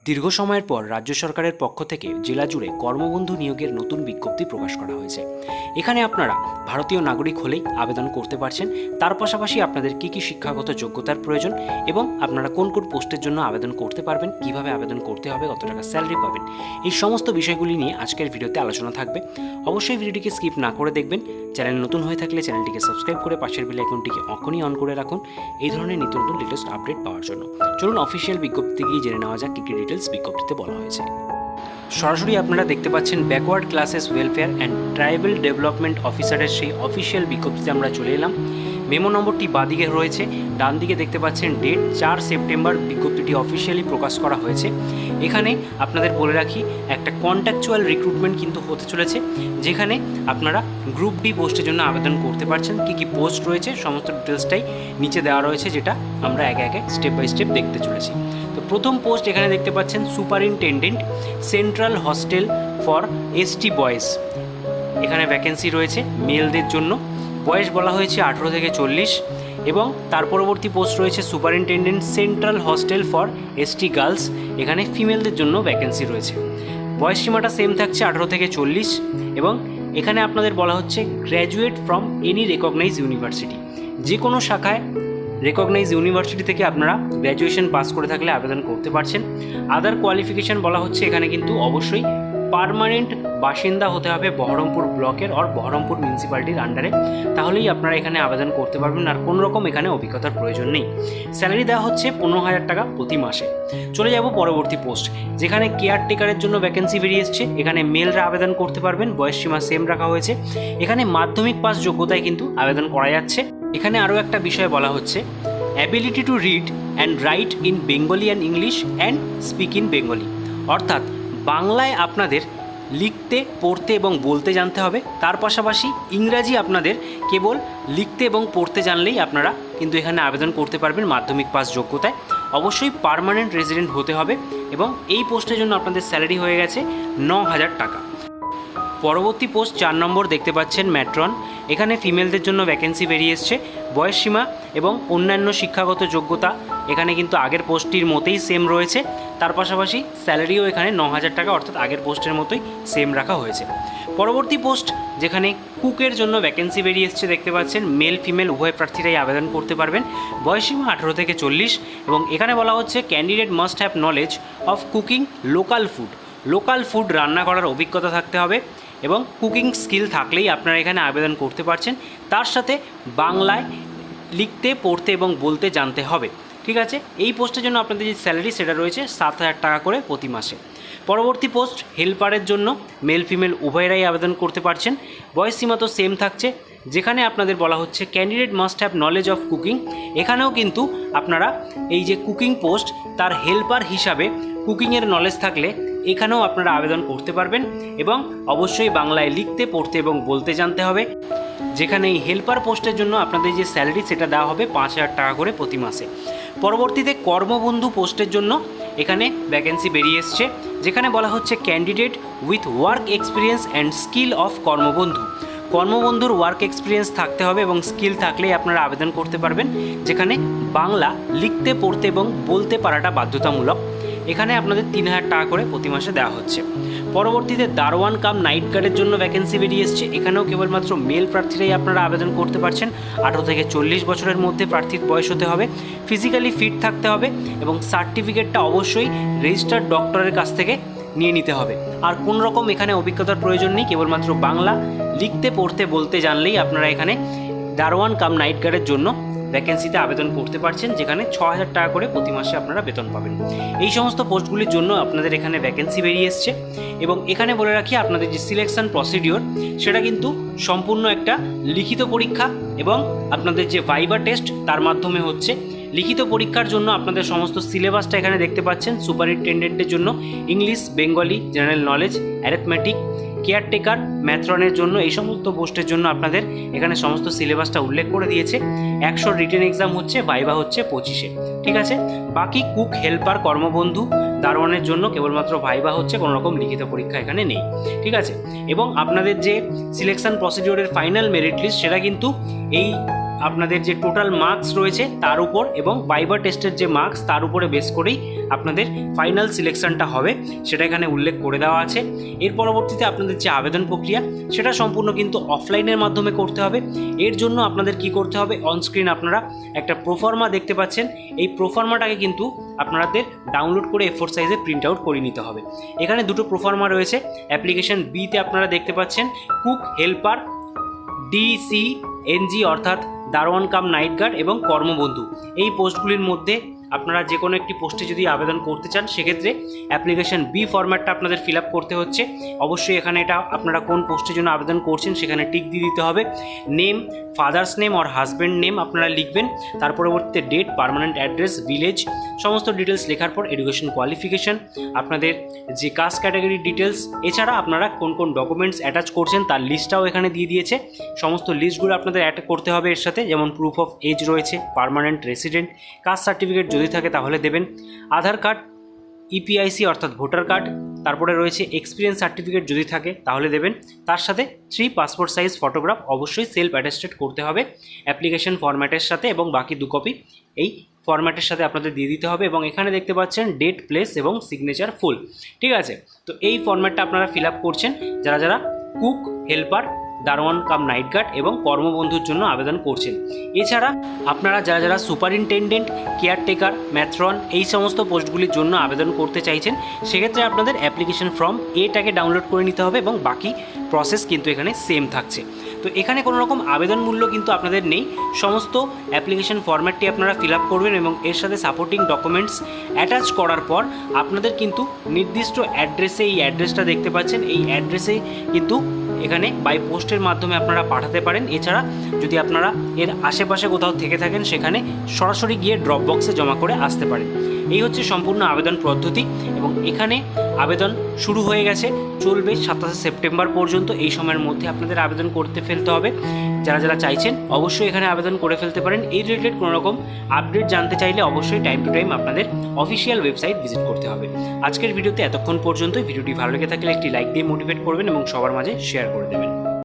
দীর্ঘ সময়ের পর রাজ্য সরকারের পক্ষ থেকে জেলা জুড়ে কর্মবন্ধু নিয়োগের নতুন বিজ্ঞপ্তি প্রকাশ করা হয়েছে। এখানে আপনারা ভারতীয় নাগরিক হলেই আবেদন করতে পারছেন। তার পাশাপাশি আপনাদের কী কী শিক্ষাগত যোগ্যতার প্রয়োজন এবং আপনারা কোন কোন পোস্টের জন্য আবেদন করতে পারবেন, কিভাবে আবেদন করতে হবে, কত টাকা স্যালারি পাবেন, এই সমস্ত বিষয়গুলি নিয়ে আজকের ভিডিওতে আলোচনা থাকবে। অবশ্যই ভিডিওটিকে স্কিপ না করে দেখবেন। চ্যানেল নতুন হয়ে থাকলে চ্যানেলটিকে সাবস্ক্রাইব করে পাশের বেল আইকনটিকে এখনই অন করে রাখুন এই ধরনের নিত্য নতুন লেটেস্ট আপডেট পাওয়ার জন্য। চলুন অফিসিয়াল বিজ্ঞপ্তি গিয়ে জেনে নেওয়া যাক কী কী ডিটেলস বিজ্ঞপ্তিতে বলা হয়েছে। সরাসরি আপনারা দেখতে পাচ্ছেন backward classes welfare and tribal development অফিসারের সেই অফিসিয়াল বিজ্ঞপ্তিতে আমরা চলে এলাম। মেমো নম্বরটি বাঁদিকে রয়েছে, ডান দিকে দেখতে পাচ্ছেন ডেট 4 সেপ্টেম্বর বিজ্ঞপ্তিটি অফিসিয়ালি প্রকাশ করা হয়েছে। এখানে আপনাদের বলে রাখি একটা কন্ট্রাকচুয়াল রিক্রুটমেন্ট কিন্তু হতে চলেছে, যেখানে আপনারা গ্রুপ ডি পোস্টের জন্য আবেদন করতে পারছেন। কী কী পোস্ট রয়েছে সমস্ত ডিটেলসটাই নিচে দেওয়া রয়েছে, যেটা আমরা একে একে স্টেপ বাই স্টেপ দেখতে চলেছি। তো প্রথম পোস্ট এখানে দেখতে পাচ্ছেন superintendent central hostel for ST boys. এখানে ভ্যাকেন্সি রয়েছে মেলদের জন্য, বয়স বলা হয়েছে 18 থেকে 40 এবং তার পরবর্তী পোস্ট রয়েছে superintendent central hostel for ST girls. এখানে ফিমেলদের জন্য ভ্যাকেন্সি রয়েছে, বয়স সীমাটা সেম থাকছে 18 থেকে 40 এবং এখানে আপনাদের বলা হচ্ছে graduate from any recognise university. যে কোনো শাখায় রেকগনাইজ ইউনিভার্সিটি থেকে আপনারা গ্র্যাজুয়েশন পাস করে থাকলে আবেদন করতে পারছেন। আদার কোয়ালিফিকেশান বলা হচ্ছে এখানে কিন্তু অবশ্যই পার্মানেন্ট বাসিন্দা হতে হবে বহরমপুর ব্লকের আর বহরমপুর মিউনিসিপ্যালিটির আন্ডারে, তাহলেই আপনারা এখানে আবেদন করতে পারবেন। আর কোনো রকম এখানে অভিজ্ঞতার প্রয়োজন নেই। স্যালারি দেওয়া হচ্ছে 15,000 টাকা প্রতি মাসে। চলে যাব পরবর্তী পোস্ট, যেখানে কেয়ারটেকারের জন্য ভ্যাকেন্সি বেরিয়ে এসছে। এখানে মেলরা আবেদন করতে পারবেন, বয়স সীমা সেম রাখা হয়েছে। এখানে মাধ্যমিক পাস যোগ্যতায় কিন্তু আবেদন করা যাচ্ছে। এখানে আরও একটা বিষয় বলা হচ্ছে ability to read and right in Bengali and English and speak in Bengali, অর্থাৎ বাংলায় আপনাদের লিখতে, পড়তে এবং বলতে জানতে হবে। তার পাশাপাশি ইংরাজি আপনাদের কেবল লিখতে এবং পড়তে জানলেই আপনারা কিন্তু এখানে আবেদন করতে পারবেন মাধ্যমিক পাস যোগ্যতায়। অবশ্যই পার্মানেন্ট রেজিডেন্ট হতে হবে এবং এই পোস্টের জন্য আপনাদের স্যালারি হয়ে গেছে 9,000 টাকা। পরবর্তী পোস্ট 4 নম্বর দেখতে পাচ্ছেন ম্যাট্রন। এখানে ফিমেলদের জন্য ভ্যাকেন্সি বেরিয়ে এসছে। বয়স সীমা এবং অন্যান্য শিক্ষাগত যোগ্যতা এখানে কিন্তু আগের পোস্টটির মতোই সেম রয়েছে। তার পাশাপাশি স্যালারিও এখানে 9,000 টাকা, অর্থাৎ আগের পোস্টের মতোই সেম রাখা হয়েছে। পরবর্তী পোস্ট যেখানে কুকের জন্য ভ্যাকেন্সি বেরিয়ে এসছে দেখতে পাচ্ছেন। মেল ফিমেল উভয় প্রার্থীরাই আবেদন করতে পারবেন। বয়সসীমা 18 থেকে 40 এবং এখানে বলা হচ্ছে candidate must have knowledge of cooking local food রান্না করার অভিজ্ঞতা থাকতে হবে এবং কুকিং স্কিল থাকলেই আপনারা এখানে আবেদন করতে পারছেন। তার সাথে বাংলায় লিখতে, পড়তে এবং বলতে জানতে হবে। ঠিক আছে, এই পোস্টের জন্য আপনাদের যে স্যালারি সেটা রয়েছে 7,000 টাকা করে প্রতি মাসে। পরবর্তী পোস্ট হেল্পারের জন্য মেল ফিমেল উভয়রাই আবেদন করতে পারছেন। বয়স সীমা তো সেম থাকছে, যেখানে আপনাদের বলা হচ্ছে candidate must have knowledge of cooking. এখানেও কিন্তু আপনারা এই যে কুকিং পোস্ট তার হেল্পার হিসাবে কুকিংয়ের নলেজ থাকলে এখানেও আপনারা আবেদন করতে পারবেন এবং অবশ্যই বাংলায় লিখতে, পড়তে এবং বলতে জানতে হবে। যেখানে এই হেল্পার পোস্টের জন্য আপনাদের যে স্যালারি সেটা দেওয়া হবে 5,000 টাকা করে প্রতি মাসে। পরবর্তীতে কর্মবন্ধু পোস্টের জন্য এখানে ভ্যাকেন্সি বেরিয়ে এসছে, যেখানে বলা হচ্ছে candidate with work experience and skill of কর্মবন্ধুর ওয়ার্ক এক্সপিরিয়েন্স থাকতে হবে এবং স্কিল থাকলেই আপনারা আবেদন করতে পারবেন। যেখানে বাংলা লিখতে, পড়তে এবং বলতে পারাটা বাধ্যতামূলক। এখানে আপনাদের 3,000 টাকা করে প্রতি মাসে দেওয়া হচ্ছে। পরবর্তীতে দারোয়ান কাম নাইট গার্ডের জন্য ভ্যাকেন্সি বেরিয়ে এসছে। এখানেও কেবলমাত্র মেল প্রার্থীরাই আপনারা আবেদন করতে পারছেন। 18 থেকে 40 বছরের মধ্যে প্রার্থীর বয়স হতে হবে, ফিজিক্যালি ফিট থাকতে হবে এবং সার্টিফিকেটটা অবশ্যই রেজিস্টার্ড ডক্টরের কাছ থেকে নিয়ে নিতে হবে। আর কোন রকম এখানে অভিজ্ঞতার প্রয়োজন নেই, কেবলমাত্র বাংলা লিখতে, পড়তে, বলতে জানলেই আপনারা এখানে দারোয়ান কাম নাইট গার্ডের জন্য ভ্যাকেন্সিতে আবেদন করতে পারছেন, যেখানে 6,000 টাকা করে প্রতি মাসে আপনারা বেতন পাবেন। এই সমস্ত পোস্টগুলির জন্য আপনাদের এখানে ভ্যাকেন্সি বেরিয়ে এসছে এবং এখানে বলে রাখি আপনাদের যে সিলেকশন প্রসিডিওর সেটা কিন্তু সম্পূর্ণ একটা লিখিত পরীক্ষা এবং আপনাদের যে ভাইভা টেস্ট তার মাধ্যমে হচ্ছে। লিখিত পরীক্ষার জন্য আপনাদের সমস্ত সিলেবাসটা এখানে দেখতে পাচ্ছেন। সুপারিনটেন্ডেন্টের জন্য English, Bengali, general knowledge, arithmetic, caretaker, ম্যাথ্রনের জন্য এই সমস্ত পোস্টের জন্য আপনাদের এখানে সমস্ত সিলেবাসটা উল্লেখ করে দিয়েছে। 100 রিটেন এক্সাম হচ্ছে, ভাইভা হচ্ছে 25-এ। ঠিক আছে, বাকি কুক, হেল্পার, কর্মবন্ধু, দারোয়ানের জন্য কেবলমাত্র ভাইভা হচ্ছে, কোনো রকম লিখিত পরীক্ষা এখানে নেই। ঠিক আছে, এবং আপনাদের যে সিলেকশন প্রসিডিওরের ফাইনাল মেরিট লিস্ট সেটা কিন্তু এই আপনাদের যে টোটাল মার্কস রয়েছে তার উপর এবং ভাইবা টেস্টের যে মার্কস তার উপরে বেস করেই আপনাদের ফাইনাল সিলেকশনটা হবে, সেটা এখানে উল্লেখ করে দেওয়া আছে। এর পরবর্তীতে আপনাদের যে আবেদন প্রক্রিয়া সেটা সম্পূর্ণ কিন্তু অফলাইনের মাধ্যমে করতে হবে। এর জন্য আপনাদের কি করতে হবে, অনস্ক্রিন আপনারা একটা প্রোফার্মা দেখতে পাচ্ছেন, এই প্রোফার্মাটাকে কিন্তু আপনাদের ডাউনলোড করে A4 সাইজে প্রিন্ট আউট করে নিতে হবে। এখানে দুটো প্রোফার্মা রয়েছে। অ্যাপ্লিকেশন বিতে আপনারা দেখতে পাচ্ছেন কুক, হেল্পার, DCNG অর্থাৎ দারোয়ান কাম নাইট গার্ড এবং কর্মবন্ধু, এই পোস্টগুলির মধ্যে আপনারা যে কোনো একটি পোস্টে যদি আবেদন করতে চান সেক্ষেত্রে অ্যাপ্লিকেশন বি ফরম্যাটটা আপনাদের ফিল আপ করতে হচ্ছে। অবশ্যই এখানে এটা আপনারা কোন পোস্টের জন্য আবেদন করছেন সেখানে টিক দিয়ে দিতে হবে। নেম, ফাদার্স নেম আর হাজব্যান্ড নেম আপনারা লিখবেন। তার পরবর্তীতে ডেট, পার্মানেন্ট অ্যাড্রেস, ভিলেজ, সমস্ত ডিটেলস লেখার পর এডুকেশন কোয়ালিফিকেশন, আপনাদের যে কাস্ট ক্যাটাগরি ডিটেলস, এছাড়া আপনারা কোন কোন ডকুমেন্টস অ্যাটাচ করছেন তার লিস্টটাও এখানে দিয়ে দিয়েছে। সমস্ত লিস্টগুলো আপনাদের অ্যাড করতে হবে এর সাথে, যেমন প্রুফ অফ এজ রয়েছে, পার্মানেন্ট রেসিডেন্ট, কাস্ট সার্টিফিকেট যদি থাকে তাহলে দেবেন, আধার কার্ড, EPIC অর্থাৎ ভোটার কার্ড, তারপরে রয়েছে এক্সপিরিয়েন্স সার্টিফিকেট যদি থাকে তাহলে দেবেন। তার সাথে 3 পাসপোর্ট সাইজ ফটোগ্রাফ অবশ্যই সেলফ অ্যাটেস্টেড করতে হবে অ্যাপ্লিকেশন ফরম্যাটের সাথে, এবং বাকি 2 কপি এই ফরম্যাটের সাথে আপনাদের দিয়ে দিতে হবে। এবং এখানে দেখতে পাচ্ছেন ডেট, প্লেস এবং সিগনেচার ফুল, ঠিক আছে। তো এই ফরম্যাটটা আপনারা ফিল আপ করছেন যারা যারা কুক, হেল্পার, দারোয়ান কাম নাইট গার্ড এবং কর্মবন্ধুর জন্য আবেদন করছেন। এছাড়া আপনারা যারা যারা সুপারিনটেন্ডেন্ট, কেয়ারটেকার, ম্যাট্রন এই সমস্ত পোস্টগুলির জন্য আবেদন করতে চাইছেন সেক্ষেত্রে আপনাদের অ্যাপ্লিকেশন ফর্ম এটাকে ডাউনলোড করে নিতে হবে এবং বাকি প্রসেস কিন্তু এখানে সেম থাকছে। তো এখানে কোনো রকম আবেদন মূল্য কিন্তু আপনাদের নেই, সমস্ত অ্যাপ্লিকেশন ফরম্যাটটি আপনারা ফিল আপ করবেন এবং এর সাথে সাপোর্টিং ডকুমেন্টস অ্যাটাচ করার পর আপনাদের কিন্তু নির্দিষ্ট অ্যাড্রেসে, এই অ্যাড্রেসটা দেখতে পাচ্ছেন, এই অ্যাড্রেসে কিন্তু এখানে বাই পোস্টের মাধ্যমে আপনারা পাঠাতে পারেন। এছাড়া যদি আপনারা এর আশেপাশে কোথাও থেকে থাকেন সেখানে সরাসরি গিয়ে ড্রপ বক্সে জমা করে আসতে পারেন। এই হচ্ছে সম্পূর্ণ আবেদন পদ্ধতি এবং এখানে আবেদন শুরু হয়ে গেছে, চলবে 27 সেপ্টেম্বর পর্যন্ত। এই সময়ের মধ্যে আপনাদের আবেদন করতে ফেলতে হবে। যারা যারা চাইছেন অবশ্যই এখানে আবেদন করে ফেলতে পারেন। এই রিলেটেড কোনো রকম আপডেট জানতে চাইলে অবশ্যই টাইম টু টাইম আপনাদের অফিসিয়াল ওয়েবসাইট ভিজিট করতে হবে। আজকের ভিডিওতে এতক্ষণ পর্যন্ত। ভিডিওটি ভালো লেগে থাকলে একটি লাইক দিয়ে মোটিভেট করবেন এবং সবার মাঝে শেয়ার করে দেবেন।